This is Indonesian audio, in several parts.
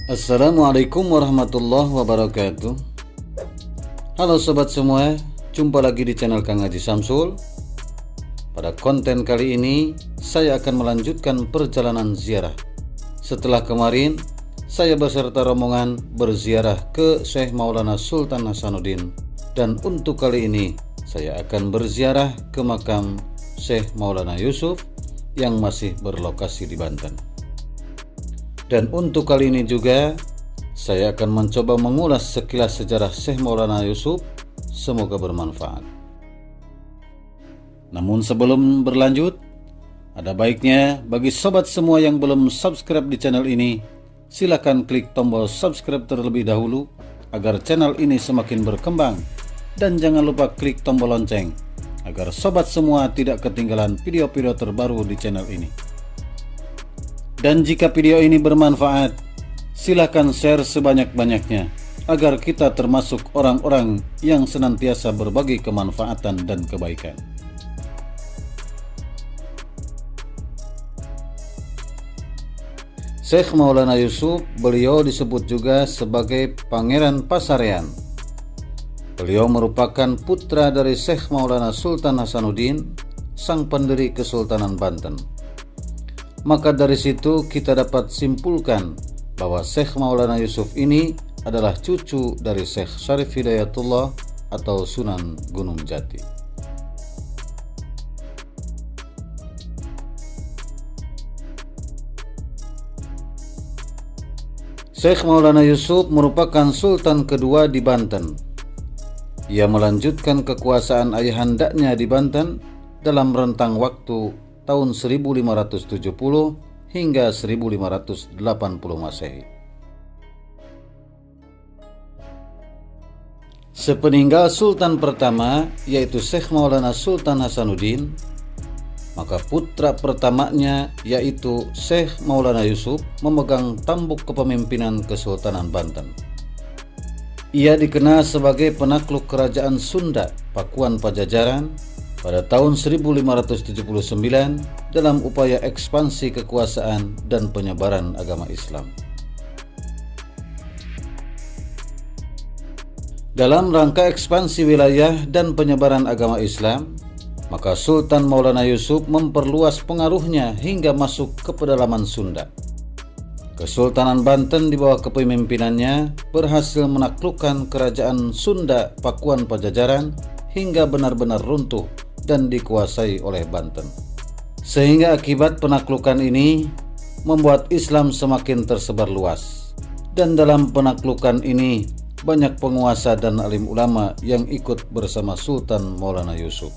Assalamualaikum warahmatullahi wabarakatuh. Halo sobat semua, jumpa lagi di channel Kang Haji Samsul. Pada konten kali ini saya akan melanjutkan perjalanan ziarah. Setelah kemarin saya beserta rombongan berziarah ke Syekh Maulana Sultan Hasanuddin, dan untuk kali ini saya akan berziarah ke makam Syekh Maulana Yusuf yang masih berlokasi di Banten. Dan untuk kali ini juga saya akan mencoba mengulas sekilas sejarah Syekh Maulana Yusuf. Semoga bermanfaat. Namun sebelum berlanjut, ada baiknya bagi sobat semua yang belum subscribe di channel ini, silakan klik tombol subscribe terlebih dahulu agar channel ini semakin berkembang, dan jangan lupa klik tombol lonceng agar sobat semua tidak ketinggalan video-video terbaru di channel ini. Dan jika video ini bermanfaat, silakan share sebanyak-banyaknya agar kita termasuk orang-orang yang senantiasa berbagi kemanfaatan dan kebaikan. Syekh Maulana Yusuf, beliau disebut juga sebagai Pangeran Pasarean. Beliau merupakan putra dari Syekh Maulana Sultan Hasanuddin, sang pendiri Kesultanan Banten. Maka dari situ kita dapat simpulkan bahwa Syekh Maulana Yusuf ini adalah cucu dari Syekh Syarif Hidayatullah atau Sunan Gunung Jati. Syekh Maulana Yusuf merupakan sultan kedua di Banten. Ia melanjutkan kekuasaan ayahandanya di Banten dalam rentang waktu tahun 1570 hingga 1580 Masehi. Sepeninggal sultan pertama, yaitu Syekh Maulana Sultan Hasanuddin, maka putra pertamanya, yaitu Syekh Maulana Yusuf, memegang tampuk kepemimpinan Kesultanan Banten. Ia dikenal sebagai penakluk kerajaan Sunda, Pakuan Pajajaran, pada tahun 1579 dalam upaya ekspansi kekuasaan dan penyebaran agama Islam. Dalam rangka ekspansi wilayah dan penyebaran agama Islam, maka Sultan Maulana Yusuf memperluas pengaruhnya hingga masuk ke pedalaman Sunda. Kesultanan Banten di bawah kepemimpinannya berhasil menaklukkan kerajaan Sunda Pakuan Pajajaran hingga benar-benar runtuh dan dikuasai oleh Banten. Sehingga akibat penaklukan ini membuat Islam semakin tersebar luas. Dan dalam penaklukan ini banyak penguasa dan alim ulama yang ikut bersama Sultan Maulana Yusuf.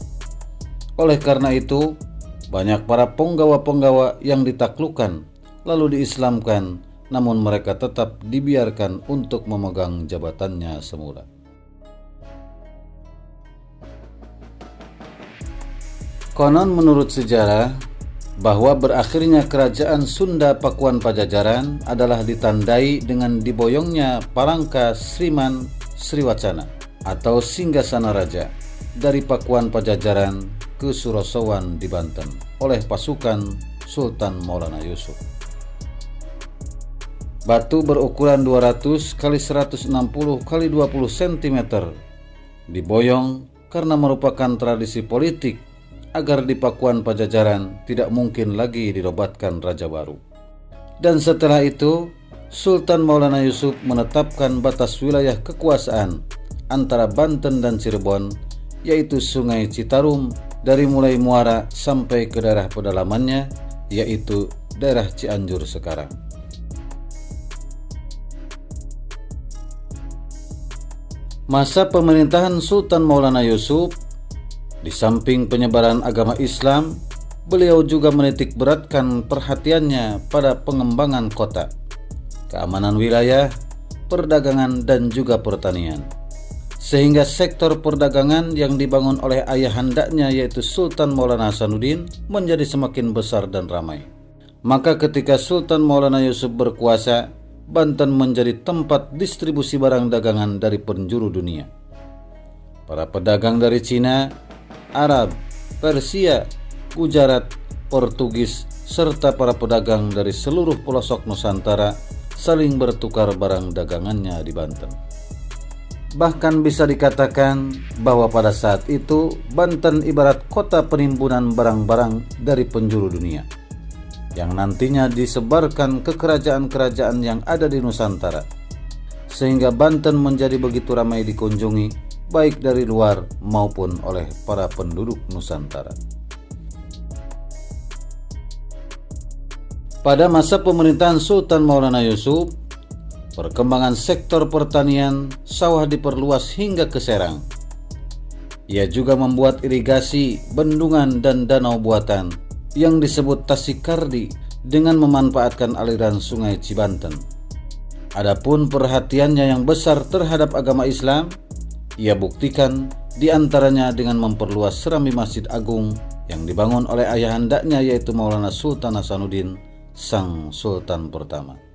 Oleh karena itu, banyak para penggawa-penggawa yang ditaklukkan lalu diislamkan, namun mereka tetap dibiarkan untuk memegang jabatannya semula. Konon menurut sejarah bahwa berakhirnya kerajaan Sunda Pakuan Pajajaran adalah ditandai dengan diboyongnya Palangka Sriman Sriwacana atau Singgasana Raja dari Pakuan Pajajaran ke Surosowan di Banten oleh pasukan Sultan Maulana Yusuf. Batu berukuran 200 x 160 x 20 cm diboyong karena merupakan tradisi politik agar di Pakuan Pajajaran tidak mungkin lagi dinobatkan raja baru. Dan setelah itu, Sultan Maulana Yusuf menetapkan batas wilayah kekuasaan antara Banten dan Cirebon, yaitu Sungai Citarum dari mulai muara sampai ke daerah pedalamannya, yaitu daerah Cianjur sekarang. Masa pemerintahan Sultan Maulana Yusuf, di samping penyebaran agama Islam, beliau juga menitik beratkan perhatiannya pada pengembangan kota, keamanan wilayah, perdagangan, dan juga pertanian. Sehingga sektor perdagangan yang dibangun oleh ayahandanya, yaitu Sultan Maulana Hasanuddin, menjadi semakin besar dan ramai. Maka ketika Sultan Maulana Yusuf berkuasa, Banten menjadi tempat distribusi barang dagangan dari penjuru dunia. Para pedagang dari Cina, Arab, Persia, Gujarat, Portugis, serta para pedagang dari seluruh pelosok Nusantara saling bertukar barang dagangannya di Banten. Bahkan bisa dikatakan bahwa pada saat itu Banten ibarat kota penimbunan barang-barang dari penjuru dunia yang nantinya disebarkan ke kerajaan-kerajaan yang ada di Nusantara, sehingga Banten menjadi begitu ramai dikunjungi baik dari luar maupun oleh para penduduk Nusantara. Pada masa pemerintahan Sultan Maulana Yusuf, perkembangan sektor pertanian sawah diperluas hingga ke Serang. Ia juga membuat irigasi, bendungan dan danau buatan yang disebut Tasikardi dengan memanfaatkan aliran sungai Cibanten. Adapun perhatiannya yang besar terhadap agama Islam, ia buktikan diantaranya dengan memperluas serambi Masjid Agung yang dibangun oleh ayahandanya yaitu Maulana Sultan Hasanuddin, sang Sultan pertama.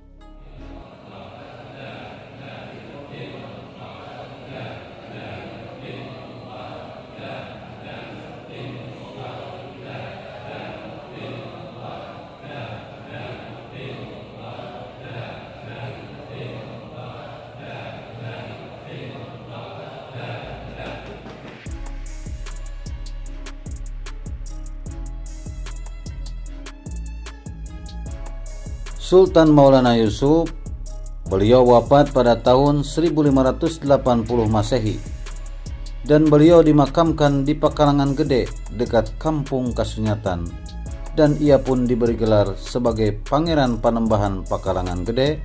Sultan Maulana Yusuf, beliau wafat pada tahun 1580 Masehi dan beliau dimakamkan di Pakarangan Gede dekat Kampung Kasunyatan, dan ia pun diberi gelar sebagai Pangeran Panembahan Pakarangan Gede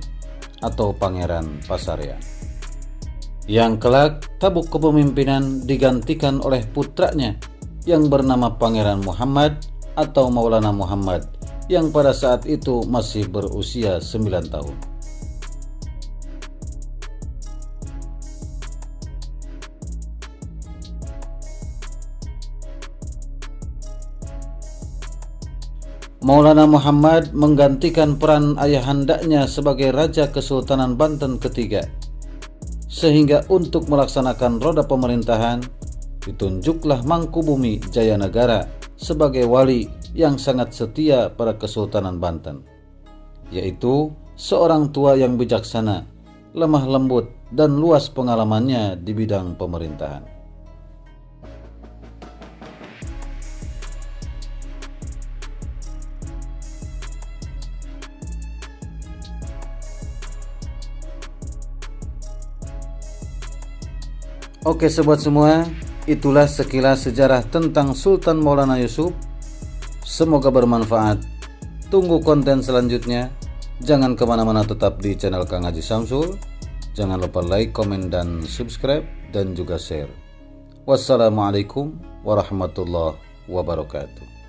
atau Pangeran Pasarya. Yang kelak tabuk kepemimpinan digantikan oleh putranya yang bernama Pangeran Muhammad atau Maulana Muhammad, yang pada saat itu masih berusia 9 tahun. Maulana Muhammad menggantikan peran ayahandanya sebagai Raja Kesultanan Banten ketiga, sehingga untuk melaksanakan roda pemerintahan ditunjuklah Mangkubumi Jayanegara sebagai wali yang sangat setia pada Kesultanan Banten, yaitu seorang tua yang bijaksana, lemah lembut, dan luas pengalamannya di bidang pemerintahan. Oke sobat semua, itulah sekilas sejarah tentang Sultan Maulana Yusuf. Semoga bermanfaat. Tunggu konten selanjutnya. Jangan kemana-mana, tetap di channel Kang Haji Samsul. Jangan lupa like, komen, dan subscribe, dan juga share. Wassalamualaikum warahmatullahi wabarakatuh.